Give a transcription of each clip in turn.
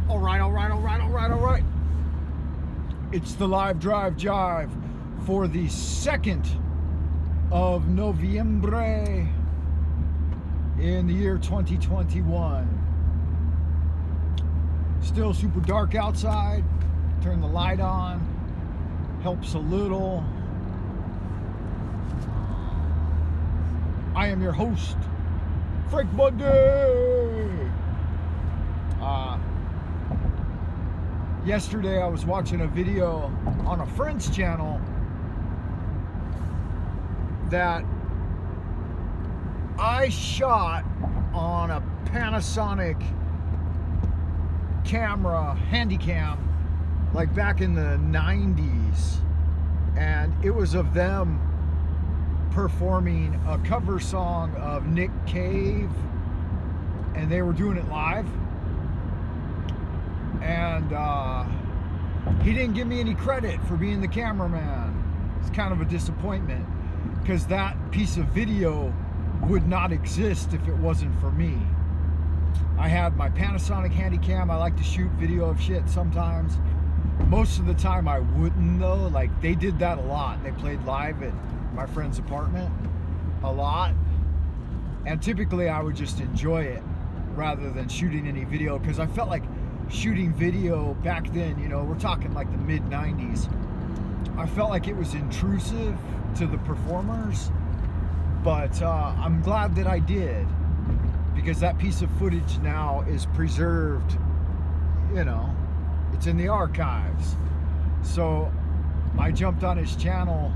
All right. It's the live drive jive for the 2nd of Noviembre in the year 2021. Still super dark outside. Turn the light on. Helps a little. I am your host, Frank Monday. Yesterday I was watching a video on a friend's channel that I shot on a Panasonic camera, Handycam, like back in the 90s, and it was of them performing a cover song of Nick Cave, and they were doing it live. And he didn't give me any credit for being the cameraman. It's kind of a disappointment, because that piece of video would not exist if it wasn't for me. I had my Panasonic Handycam. I like to shoot video of shit sometimes. Most of the time I wouldn't, though. Like, they did that a lot. They played live at my friend's apartment a lot, and typically I would just enjoy it rather than shooting any video, because I felt like shooting video back then, you know, we're talking like the mid 90s, I felt like it was intrusive to the performers. But I'm glad that I did, because that piece of footage now is preserved, you know, it's in the archives. So I jumped on his channel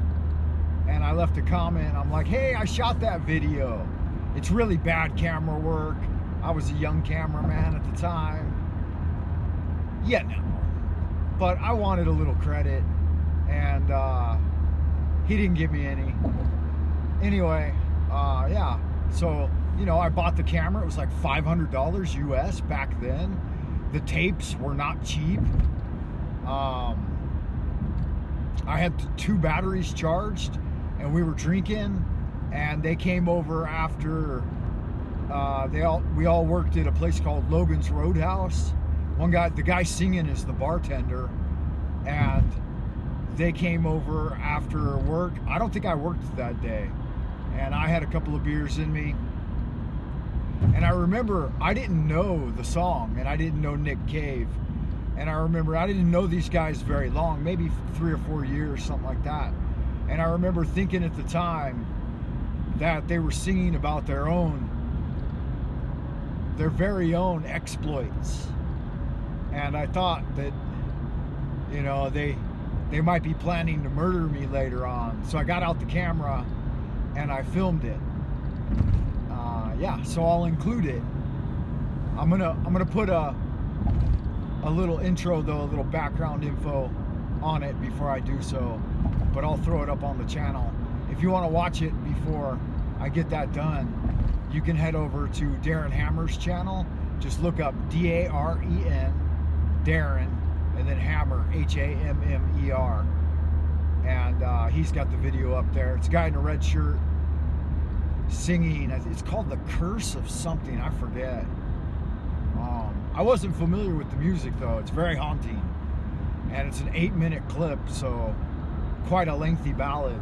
and I left a comment. I'm like, hey, I shot that video. It's really bad camera work. I was a young cameraman at the time. Yeah, no. But I wanted a little credit, and he didn't give me any. Anyway, yeah. So, you know, I bought the camera. It was like $500 US back then. The tapes were not cheap. I had 2 batteries charged, and we were drinking, and they came over after we all worked at a place called Logan's Roadhouse. The guy singing is the bartender, and they came over after work. I don't think I worked that day, and I had a couple of beers in me. And I remember I didn't know the song, and I didn't know Nick Cave. And I remember I didn't know these guys very long, maybe 3 or 4 years, something like that. And I remember thinking at the time that they were singing about their very own exploits. And I thought that, you know, they might be planning to murder me later on. So I got out the camera and I filmed it. Yeah, so I'll include it. I'm gonna put a little intro, though, a little background info on it before I do so. But I'll throw it up on the channel. If you want to watch it before I get that done, you can head over to Darren Hammer's channel. Just look up D-A-R-E-N, Darren, and then Hammer, H-A-M-M-E-R. And he's got the video up there. It's a guy in a red shirt singing. It's called The Curse of something, I forget. I wasn't familiar with the music, though. It's very haunting. And it's an 8-minute clip, so quite a lengthy ballad.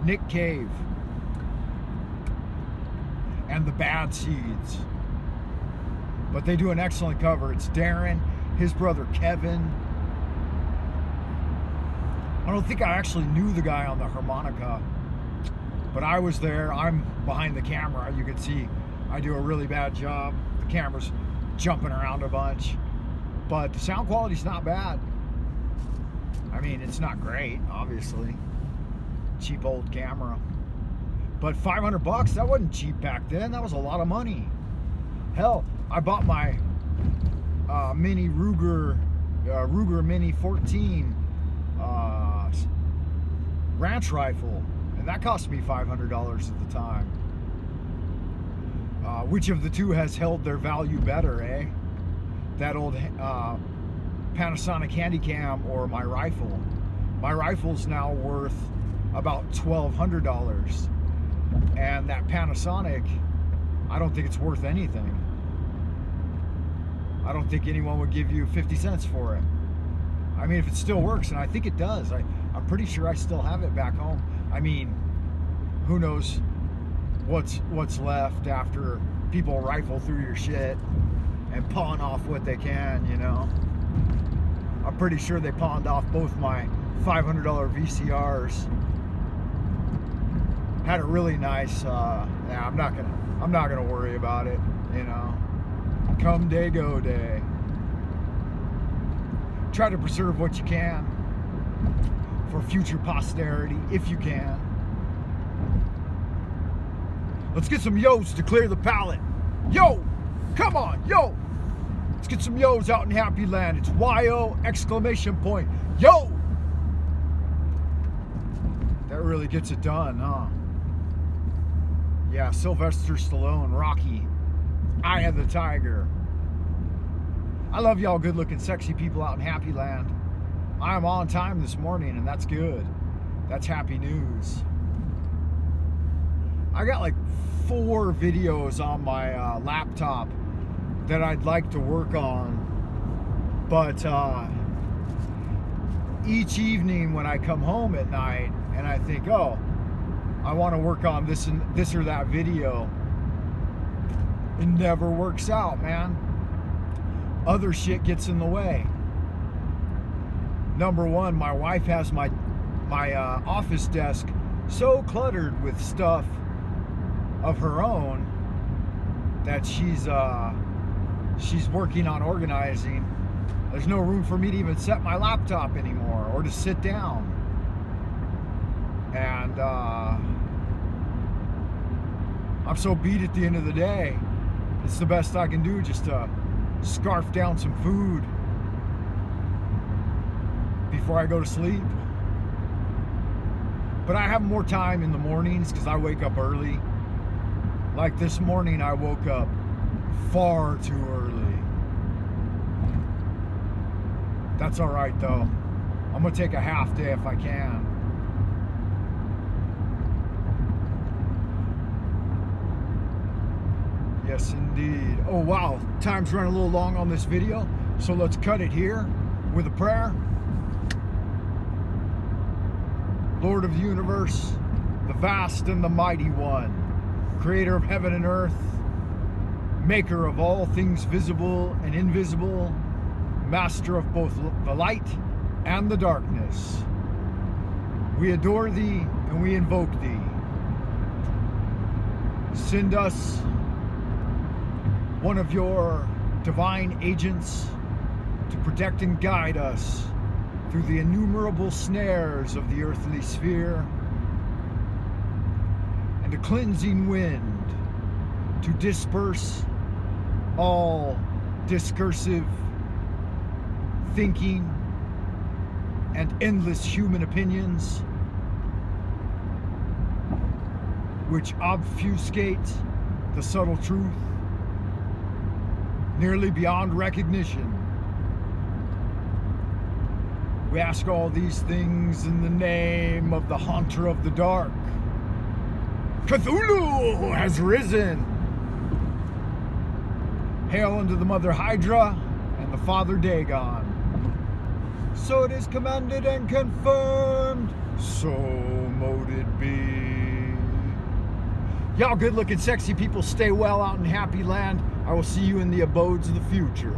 Nick Cave and the Bad Seeds. But they do an excellent cover. It's Darren, his brother Kevin. I don't think I actually knew the guy on the harmonica, but I was there. I'm behind the camera. You can see I do a really bad job. The camera's jumping around a bunch, but the sound quality's not bad. I mean, it's not great, obviously. Cheap old camera. But $500, that wasn't cheap back then. That was a lot of money. Hell, I bought my mini Ruger Mini 14 ranch rifle, and that cost me $500 at the time. Which of the two has held their value better, eh? That old Panasonic Handycam or my rifle? My rifle's now worth about $1,200, and that Panasonic, I don't think it's worth anything. I don't think anyone would give you 50 cents for it. I mean, if it still works, and I think it does. I'm pretty sure I still have it back home. I mean, who knows what's left after people rifle through your shit and pawn off what they can, you know. I'm pretty sure they pawned off both my $500 VCRs. Had a really nice. Yeah, I'm not gonna worry about it, you know. Come day, go day. Try to preserve what you can for future posterity, if you can. Let's get some yo's to clear the palate. Yo, come on, yo. Let's get some yo's out in Happy Land. It's YO exclamation point. Yo. That really gets it done, huh? Yeah, Sylvester Stallone, Rocky, Eye of the Tiger. I love y'all good-looking, sexy people out in Happy Land. I am on time this morning, and that's good. That's happy news. I got like 4 videos on my laptop that I'd like to work on, but each evening when I come home at night and I think, oh, I want to work on this or that video, it never works out, man. Other shit gets in the way. Number one, my wife has my office desk so cluttered with stuff of her own that she's working on organizing. There's no room for me to even set my laptop anymore or to sit down. And I'm so beat at the end of the day. It's the best I can do, just to scarf down some food before I go to sleep. But I have more time in the mornings because I wake up early. Like this morning, I woke up far too early. That's all right though. I'm gonna take a half day if I can. Yes, indeed. Oh, wow. Time's running a little long on this video, so let's cut it here with a prayer. Lord of the universe, the vast and the mighty one, creator of heaven and earth, maker of all things visible and invisible, master of both the light and the darkness. We adore thee and we invoke thee. Send us one of your divine agents to protect and guide us through the innumerable snares of the earthly sphere, and a cleansing wind to disperse all discursive thinking and endless human opinions which obfuscate the subtle truth nearly beyond recognition. We ask all these things in the name of the Haunter of the Dark. Cthulhu has risen. Hail unto the Mother Hydra and the Father Dagon. So it is commanded and confirmed, so mote it be. Y'all good looking sexy people, stay well out in Happy Land. I will see you in the abodes of the future.